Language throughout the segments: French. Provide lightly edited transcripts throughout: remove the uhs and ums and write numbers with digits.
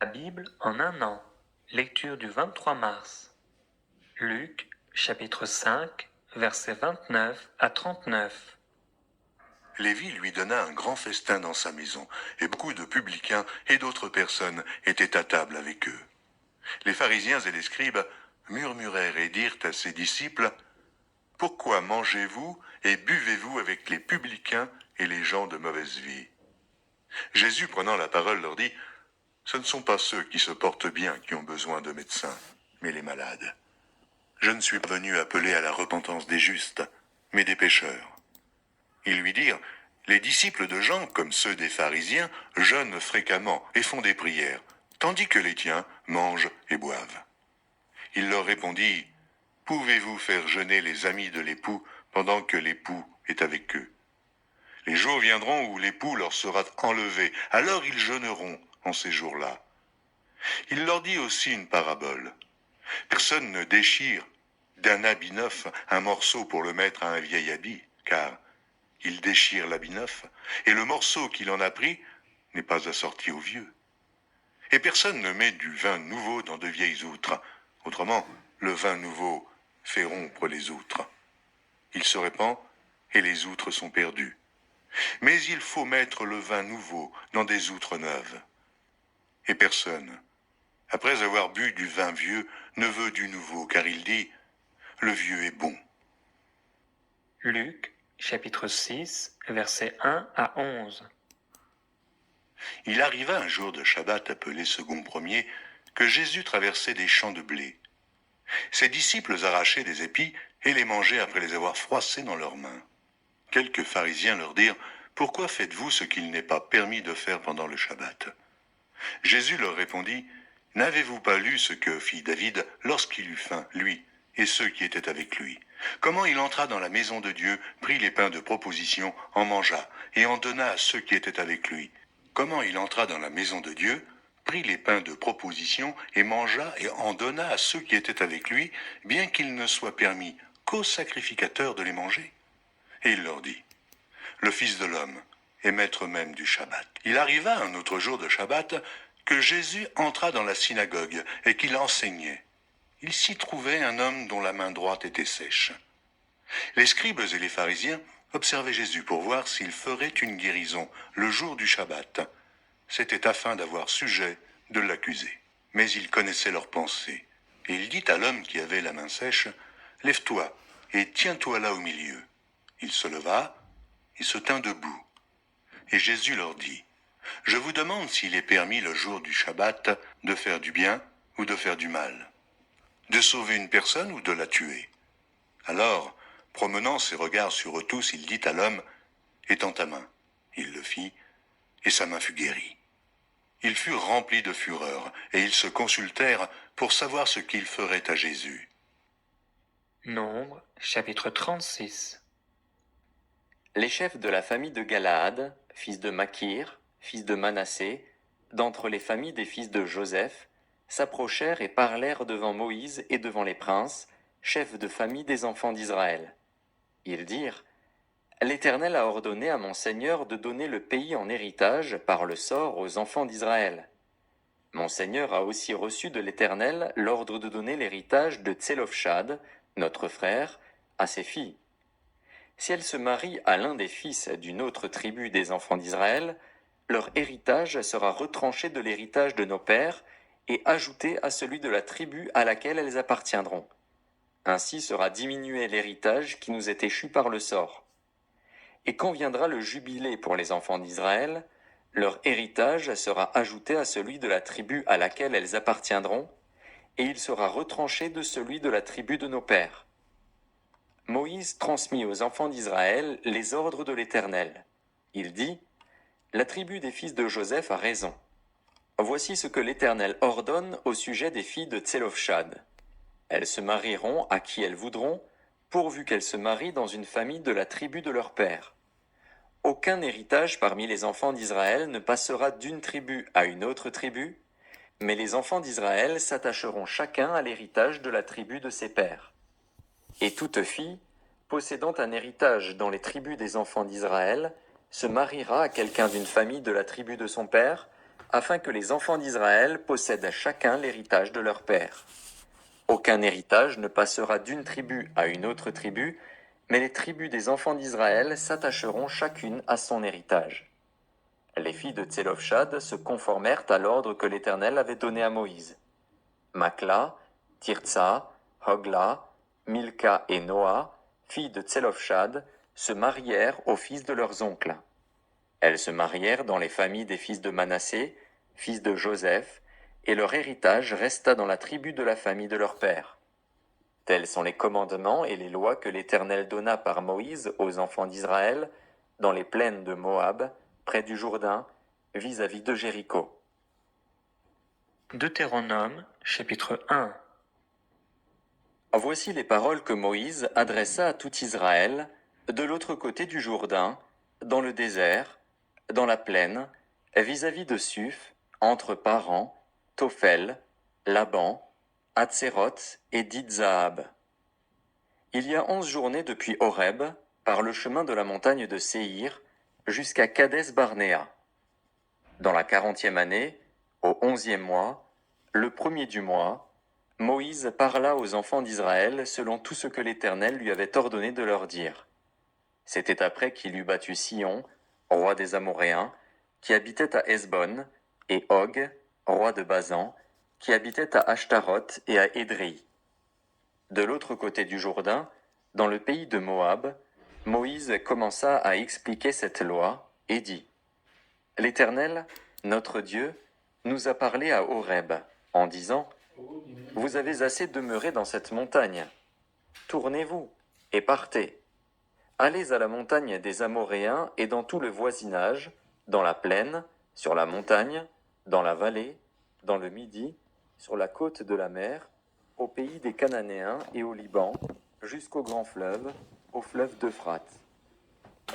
La Bible en un an. Lecture du 23 mars. Luc, chapitre 5, versets 29 à 39. Lévi lui donna un grand festin dans sa maison, et beaucoup de publicains et d'autres personnes étaient à table avec eux. Les pharisiens et les scribes murmurèrent et dirent à ses disciples, « Pourquoi mangez-vous et buvez-vous avec les publicains et les gens de mauvaise vie ?» Jésus, prenant la parole, leur dit, « Ce ne sont pas ceux qui se portent bien qui ont besoin de médecins, mais les malades. Je ne suis pas venu appeler à la repentance des justes, mais des pécheurs. » Ils lui dirent, « Les disciples de Jean, comme ceux des pharisiens, jeûnent fréquemment et font des prières, tandis que les tiens mangent et boivent. » Il leur répondit, « Pouvez-vous faire jeûner les amis de l'époux pendant que l'époux est avec eux? Les jours viendront où l'époux leur sera enlevé, alors ils jeûneront en ces jours-là. » Il leur dit aussi une parabole. Personne ne déchire d'un habit neuf un morceau pour le mettre à un vieil habit, car il déchire l'habit neuf, et le morceau qu'il en a pris n'est pas assorti au vieux. Et personne ne met du vin nouveau dans de vieilles outres. Autrement, le vin nouveau fait rompre les outres. Il se répand, et les outres sont perdues. Mais il faut mettre le vin nouveau dans des outres neuves. Et personne, après avoir bu du vin vieux, ne veut du nouveau, car il dit, le vieux est bon. Luc, chapitre 6, versets 1 à 11. Il arriva un jour de Shabbat appelé second premier, que Jésus traversait des champs de blé. Ses disciples arrachaient des épis et les mangeaient après les avoir froissés dans leurs mains. Quelques pharisiens leur dirent, « Pourquoi faites-vous ce qu'il n'est pas permis de faire pendant le Shabbat ?» Jésus leur répondit, « N'avez-vous pas lu ce que fit David lorsqu'il eut faim, lui et ceux qui étaient avec lui? Comment il entra dans la maison de Dieu, prit les pains de proposition, en mangea, et en donna à ceux qui étaient avec lui. Comment il entra dans la maison de Dieu, prit les pains de proposition, et mangea, et en donna à ceux qui étaient avec lui, bien qu'il ne soit permis qu'aux sacrificateurs de les manger. Et il leur dit, le Fils de l'homme est maître même du Shabbat. Il arriva un autre jour de Shabbat que Jésus entra dans la synagogue et qu'il enseignait. Il s'y trouvait un homme dont la main droite était sèche. Les scribes et les pharisiens observaient Jésus pour voir s'il ferait une guérison le jour du Shabbat. C'était afin d'avoir sujet de l'accuser. Mais il connaissait leurs pensées. Et il dit à l'homme qui avait la main sèche, « Lève-toi et tiens-toi là au milieu. » Il se leva et se tint debout. Et Jésus leur dit, « Je vous demande s'il est permis le jour du Shabbat de faire du bien ou de faire du mal, de sauver une personne ou de la tuer. » Alors, promenant ses regards sur eux tous, il dit à l'homme, « Étends ta main. » Il le fit, et sa main fut guérie. Ils furent remplis de fureur, et ils se consultèrent pour savoir ce qu'ils feraient à Jésus. Nombre, chapitre 36. Les chefs de la famille de Galaad, fils de Makir, fils de Manassé, d'entre les familles des fils de Joseph, s'approchèrent et parlèrent devant Moïse et devant les princes, chefs de famille des enfants d'Israël. Ils dirent, « L'Éternel a ordonné à mon Seigneur de donner le pays en héritage par le sort aux enfants d'Israël. Mon Seigneur a aussi reçu de l'Éternel l'ordre de donner l'héritage de Tselofshad, notre frère, à ses filles. Si elles se marient à l'un des fils d'une autre tribu des enfants d'Israël, leur héritage sera retranché de l'héritage de nos pères et ajouté à celui de la tribu à laquelle elles appartiendront. Ainsi sera diminué l'héritage qui nous est échu par le sort. Et quand viendra le jubilé pour les enfants d'Israël, leur héritage sera ajouté à celui de la tribu à laquelle elles appartiendront, et il sera retranché de celui de la tribu de nos pères. » Moïse transmit aux enfants d'Israël les ordres de l'Éternel. Il dit, « La tribu des fils de Joseph a raison. Voici ce que l'Éternel ordonne au sujet des filles de Tselofshad. Elles se marieront à qui elles voudront, pourvu qu'elles se marient dans une famille de la tribu de leur père. Aucun héritage parmi les enfants d'Israël ne passera d'une tribu à une autre tribu, mais les enfants d'Israël s'attacheront chacun à l'héritage de la tribu de ses pères. Et toute fille, possédant un héritage dans les tribus des enfants d'Israël, se mariera à quelqu'un d'une famille de la tribu de son père, afin que les enfants d'Israël possèdent chacun l'héritage de leur père. Aucun héritage ne passera d'une tribu à une autre tribu, mais les tribus des enfants d'Israël s'attacheront chacune à son héritage. Les filles de Tselofshad se conformèrent à l'ordre que l'Éternel avait donné à Moïse. Makla, Tirtsa, Hogla, Milka et Noa, filles de Tselofshad, se marièrent aux fils de leurs oncles. Elles se marièrent dans les familles des fils de Manassé, fils de Joseph, et leur héritage resta dans la tribu de la famille de leur père. Tels sont les commandements et les lois que l'Éternel donna par Moïse aux enfants d'Israël dans les plaines de Moab, près du Jourdain, vis-à-vis de Jéricho. Deutéronome, chapitre 1. Voici les paroles que Moïse adressa à tout Israël, de l'autre côté du Jourdain, dans le désert, dans la plaine, vis-à-vis de Suf, entre Paran, Tophel, Laban, Hatséroth et Dizahab. Il y a 11 journées depuis Horeb, par le chemin de la montagne de Séhir, jusqu'à Kadès Barnéa. Dans la 40e année, au 11e mois, le premier du mois, Moïse parla aux enfants d'Israël selon tout ce que l'Éternel lui avait ordonné de leur dire. C'était après qu'il eut battu Sihon, roi des Amoréens, qui habitait à Hesbon, et Og, roi de Basan, qui habitait à Ashtaroth et à Édréi. De l'autre côté du Jourdain, dans le pays de Moab, Moïse commença à expliquer cette loi et dit : L'Éternel, notre Dieu, nous a parlé à Horeb, en disant : Vous avez assez demeuré dans cette montagne. Tournez-vous et partez. Allez à la montagne des Amoréens et dans tout le voisinage, dans la plaine, sur la montagne, dans la vallée, dans le Midi, sur la côte de la mer, au pays des Cananéens et au Liban, jusqu'au grand fleuve, au fleuve d'Euphrate.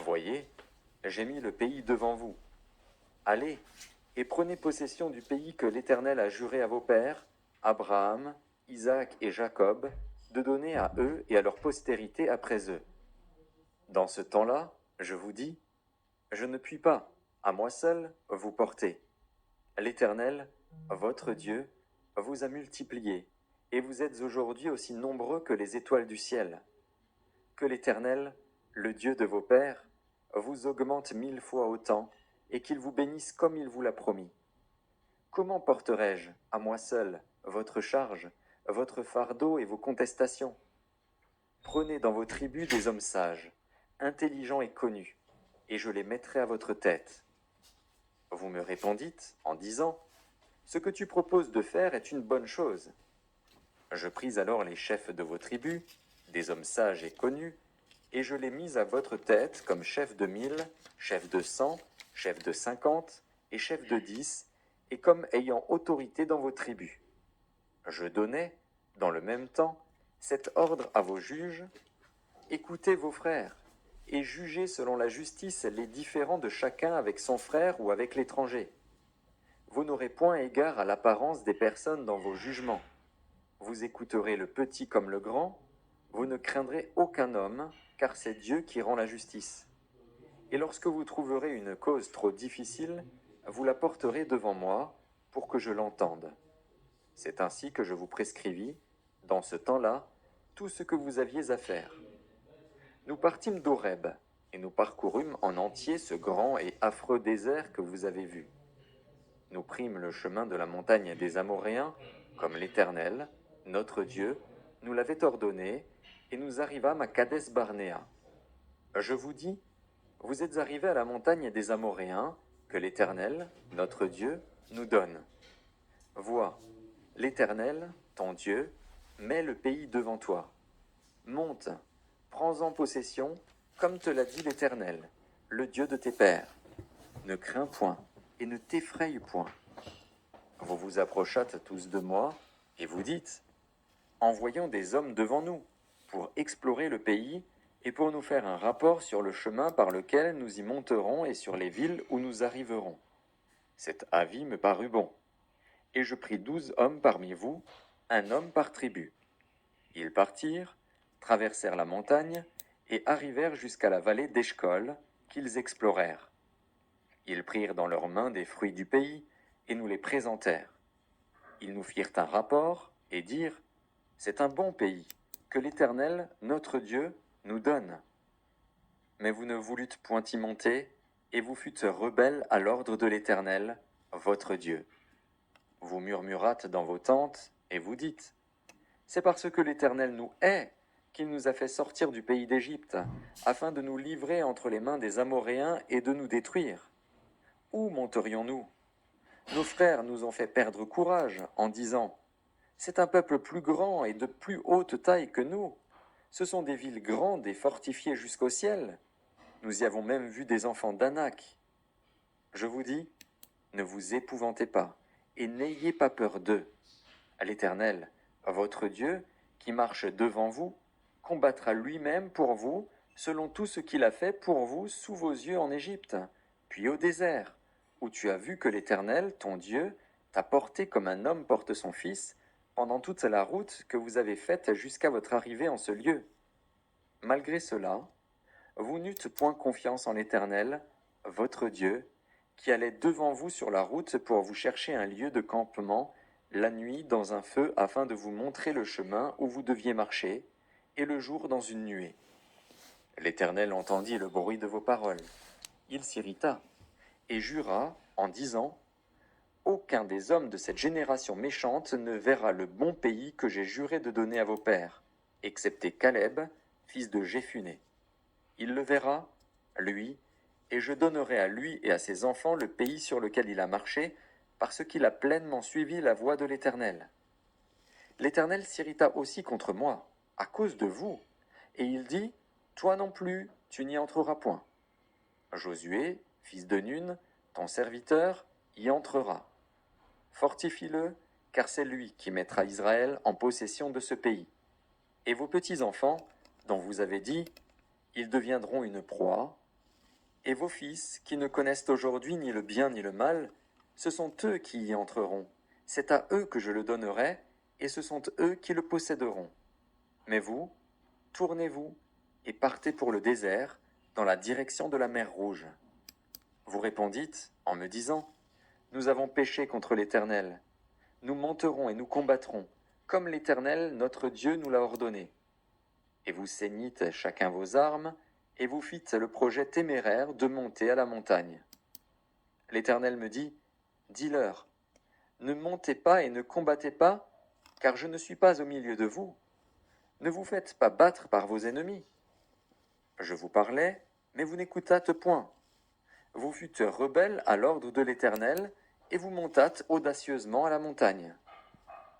Voyez, j'ai mis le pays devant vous. Allez et prenez possession du pays que l'Éternel a juré à vos pères, Abraham, Isaac et Jacob, de donner à eux et à leur postérité après eux. Dans ce temps-là, je vous dis, je ne puis pas, à moi seul, vous porter. L'Éternel, votre Dieu, vous a multiplié, et vous êtes aujourd'hui aussi nombreux que les étoiles du ciel. Que l'Éternel, le Dieu de vos pères, vous augmente 1000 fois autant, et qu'il vous bénisse comme il vous l'a promis. Comment porterai-je, à moi seul, votre charge, votre fardeau et vos contestations ? Prenez dans vos tribus des hommes sages, intelligents et connus, et je les mettrai à votre tête. Vous me répondîtes en disant : Ce que tu proposes de faire est une bonne chose. Je pris alors les chefs de vos tribus, des hommes sages et connus, et je les mis à votre tête comme chefs de 1000, chefs de 100, chefs de 50 et chefs de 10, et comme ayant autorité dans vos tribus. Je donnais, dans le même temps, cet ordre à vos juges : écoutez vos frères, et jugez selon la justice les différends de chacun avec son frère ou avec l'étranger. Vous n'aurez point égard à l'apparence des personnes dans vos jugements. Vous écouterez le petit comme le grand, vous ne craindrez aucun homme, car c'est Dieu qui rend la justice. Et lorsque vous trouverez une cause trop difficile, vous la porterez devant moi, pour que je l'entende. C'est ainsi que je vous prescrivis, dans ce temps-là, tout ce que vous aviez à faire. Nous partîmes d'Horeb, et nous parcourûmes en entier ce grand et affreux désert que vous avez vu. Nous prîmes le chemin de la montagne des Amoréens, comme l'Éternel, notre Dieu, nous l'avait ordonné, et nous arrivâmes à Kadès Barnéa. Je vous dis, vous êtes arrivés à la montagne des Amoréens, que l'Éternel, notre Dieu, nous donne. Vois, l'Éternel, ton Dieu, met le pays devant toi. Monte, prends-en possession, comme te l'a dit l'Éternel, le Dieu de tes pères. Ne crains point, et ne t'effraie point. Vous vous approchâtes tous de moi, et vous dites : envoyons des hommes devant nous, pour explorer le pays, et pour nous faire un rapport sur le chemin par lequel nous y monterons et sur les villes où nous arriverons. Cet avis me parut bon. Et je pris 12 hommes parmi vous, un homme par tribu. Ils partirent, traversèrent la montagne, et arrivèrent jusqu'à la vallée d'Eshcol, qu'ils explorèrent. Ils prirent dans leurs mains des fruits du pays, et nous les présentèrent. Ils nous firent un rapport et dirent, « C'est un bon pays que l'Éternel, notre Dieu, nous donne. » Mais vous ne voulûtes point y monter, et vous fûtes rebelles à l'ordre de l'Éternel, votre Dieu. Vous murmurâtes dans vos tentes, et vous dites, « C'est parce que l'Éternel nous hait qu'il nous a fait sortir du pays d'Égypte, afin de nous livrer entre les mains des Amoréens et de nous détruire. Où monterions-nous? Nos frères nous ont fait perdre courage en disant, « C'est un peuple plus grand et de plus haute taille que nous. Ce sont des villes grandes et fortifiées jusqu'au ciel. Nous y avons même vu des enfants d'Anak. » Je vous dis, ne vous épouvantez pas, et n'ayez pas peur d'eux. L'Éternel, votre Dieu, qui marche devant vous, combattra lui-même pour vous, selon tout ce qu'il a fait pour vous sous vos yeux en Égypte, puis au désert, où tu as vu que l'Éternel, ton Dieu, t'a porté comme un homme porte son fils, pendant toute la route que vous avez faite jusqu'à votre arrivée en ce lieu. Malgré cela, vous n'eûtes point confiance en l'Éternel, votre Dieu, qui allait devant vous sur la route pour vous chercher un lieu de campement, la nuit dans un feu afin de vous montrer le chemin où vous deviez marcher, et le jour dans une nuée. L'Éternel entendit le bruit de vos paroles. Il s'irrita, et jura en disant, « Aucun des hommes de cette génération méchante ne verra le bon pays que j'ai juré de donner à vos pères, excepté Caleb, fils de Jéphuné. Il le verra, lui, et je donnerai à lui et à ses enfants le pays sur lequel il a marché, parce qu'il a pleinement suivi la voie de l'Éternel. L'Éternel s'irrita aussi contre moi, à cause de vous, et il dit, « Toi non plus, tu n'y entreras point. » Josué, fils de Nun, ton serviteur, y entrera. Fortifie-le, car c'est lui qui mettra Israël en possession de ce pays. Et vos petits-enfants, dont vous avez dit, ils deviendront une proie, et vos fils, qui ne connaissent aujourd'hui ni le bien ni le mal, ce sont eux qui y entreront. C'est à eux que je le donnerai, et ce sont eux qui le posséderont. Mais vous, tournez-vous et partez pour le désert, dans la direction de la mer Rouge. Vous répondîtes, en me disant, « Nous avons péché contre l'Éternel. Nous monterons et nous combattrons, comme l'Éternel, notre Dieu, nous l'a ordonné. » Et vous ceignîtes chacun vos armes, et vous fîtes le projet téméraire de monter à la montagne. L'Éternel me dit, « Dis-leur, ne montez pas et ne combattez pas, car je ne suis pas au milieu de vous. Ne vous faites pas battre par vos ennemis. » Je vous parlais, mais vous n'écoutâtes point. Vous fûtes rebelles à l'ordre de l'Éternel, et vous montâtes audacieusement à la montagne.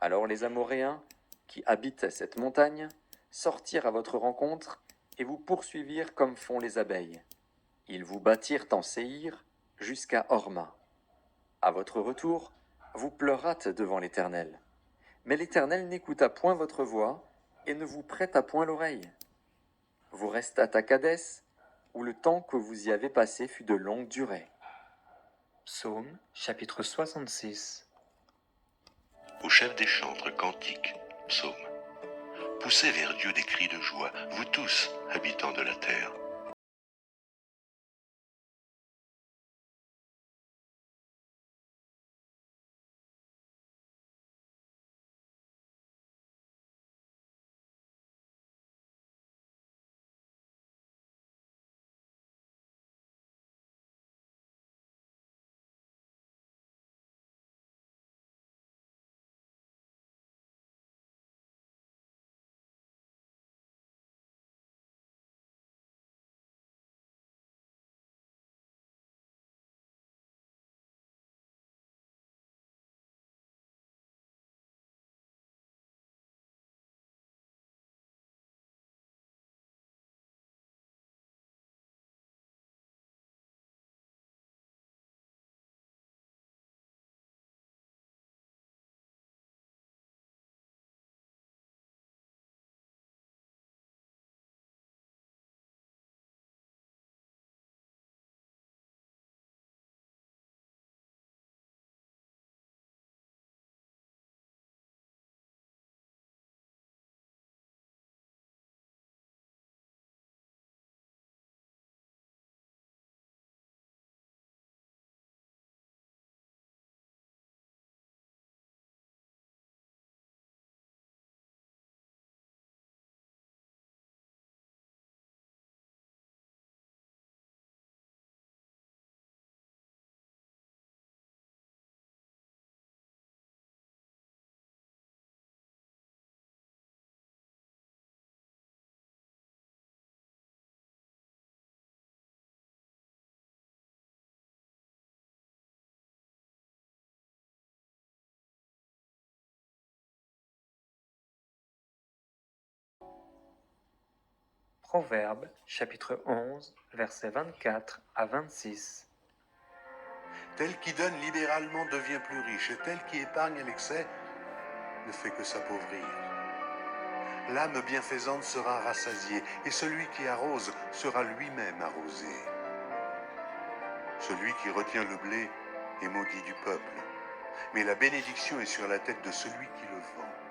Alors les Amoréens, qui habitent cette montagne, sortirent à votre rencontre, et vous poursuivirent comme font les abeilles. Ils vous battirent en Séhir, jusqu'à Horma. À votre retour, vous pleurâtes devant l'Éternel. Mais l'Éternel n'écouta point votre voix, et ne vous prêta point l'oreille. Vous restâtes à Kadès, où le temps que vous y avez passé fut de longue durée. Psaume chapitre 66. Au chef des chantres, cantiques, psaumes. Poussez vers Dieu des cris de joie, vous tous, habitants de la terre. Proverbes chapitre 11, versets 24 à 26. Tel qui donne libéralement devient plus riche, et tel qui épargne à l'excès ne fait que s'appauvrir. L'âme bienfaisante sera rassasiée, et celui qui arrose sera lui-même arrosé. Celui qui retient le blé est maudit du peuple, mais la bénédiction est sur la tête de celui qui le vend.